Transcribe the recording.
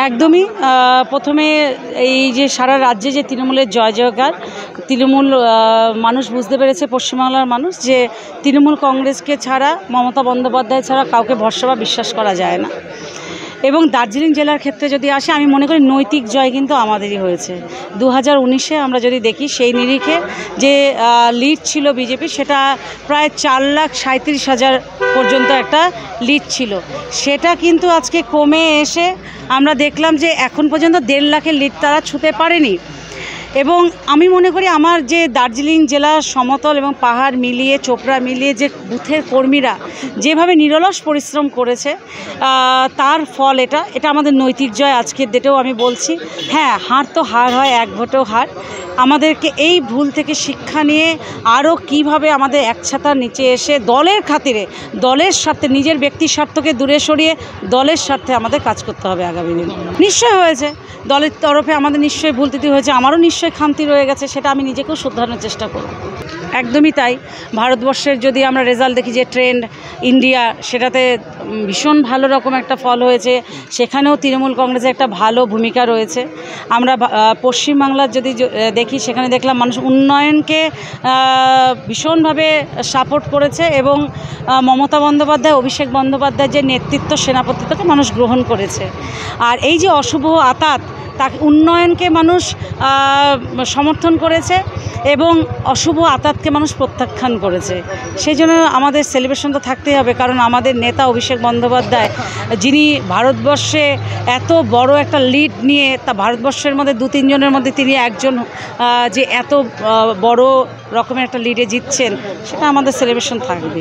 একদমই প্রথমে এই যে সারা রাজ্যে যে তৃণমূলের জয় জয়কার, তৃণমূল মানুষ বুঝতে পেরেছে, পশ্চিমবাংলার মানুষ, যে তৃণমূল কংগ্রেসকে ছাড়া, মমতা বন্দ্যোপাধ্যায় ছাড়া কাউকে ভরসা বা বিশ্বাস করা যায় না। এবং দার্জিলিং জেলার ক্ষেত্রে যদি আসে, আমি মনে করি নৈতিক জয় কিন্তু আমাদেরই হয়েছে। 2019-এ আমরা যদি দেখি, সেই নিরিখে যে লিড ছিল বিজেপি, সেটা প্রায় 4,37,000 পর্যন্ত একটা লিড ছিল। সেটা কিন্তু আজকে কমে এসে আমরা দেখলাম যে এখন পর্যন্ত 1.5 লাখের লিড তারা ছুঁতে পারেনি। এবং আমি মনে করি আমার যে দার্জিলিং জেলার সমতল এবং পাহাড় মিলিয়ে, চোপড়া মিলিয়ে যে বুথের কর্মীরা যেভাবে নিরলস পরিশ্রম করেছে, তার ফল এটা আমাদের নৈতিক জয় আজকের ডেটেও আমি বলছি। হ্যাঁ, হার তো হার হয়, এক ভোটেও হার। আমাদেরকে এই ভুল থেকে শিক্ষা নিয়ে আরও কিভাবে আমাদের একছাতার নিচে এসে দলের খাতিরে, দলের স্বার্থে, নিজের ব্যক্তির স্বার্থকে দূরে সরিয়ে দলের স্বার্থে আমাদের কাজ করতে হবে আগামী দিনে। নিশ্চয় হয়েছে, দলের তরফে আমাদের নিশ্চয়ই ভুল ত্রুটি হয়েছে, আমারও নিশ্চয়ই খামতি রয়ে গেছে, সেটা আমি নিজেকেও শুধরানোর চেষ্টা করব। একদমই তাই। ভারতবর্ষের যদি আমরা রেজাল্ট দেখি, যে ট্রেন্ড ইন্ডিয়া, সেটাতে ভীষণ ভালো রকম একটা ফল হয়েছে। সেখানেও তৃণমূল কংগ্রেসের একটা ভালো ভূমিকা রয়েছে। আমরা পশ্চিমবাংলার যদি দেখি, সেখানে দেখলাম মানুষ উন্নয়নকে ভীষণভাবে সাপোর্ট করেছে এবং মমতা বন্দ্যোপাধ্যায়, অভিষেক বন্দ্যোপাধ্যায়ের যে নেতৃত্ব, সেনাপতিত্বকে মানুষ গ্রহণ করেছে। আর এই যে অশুভ আতাত, তাকে উন্নয়নকে মানুষ সমর্থন করেছে এবং অশুভ আতাতকে মানুষ প্রত্যাখ্যান করেছে। সেই জন্য আমাদের সেলিব্রেশন তো থাকতেই হবে, কারণ আমাদের নেতা অভিষেক বন্দ্যোপাধ্যায়, যিনি ভারতবর্ষে এত বড় একটা লিড নিয়ে, তা ভারতবর্ষের মধ্যে 2-3 জনের মধ্যে তিনি একজন, যে এত বড় রকমের একটা লিডে জিতছেন, সেটা আমাদের সেলিব্রেশন থাকবে।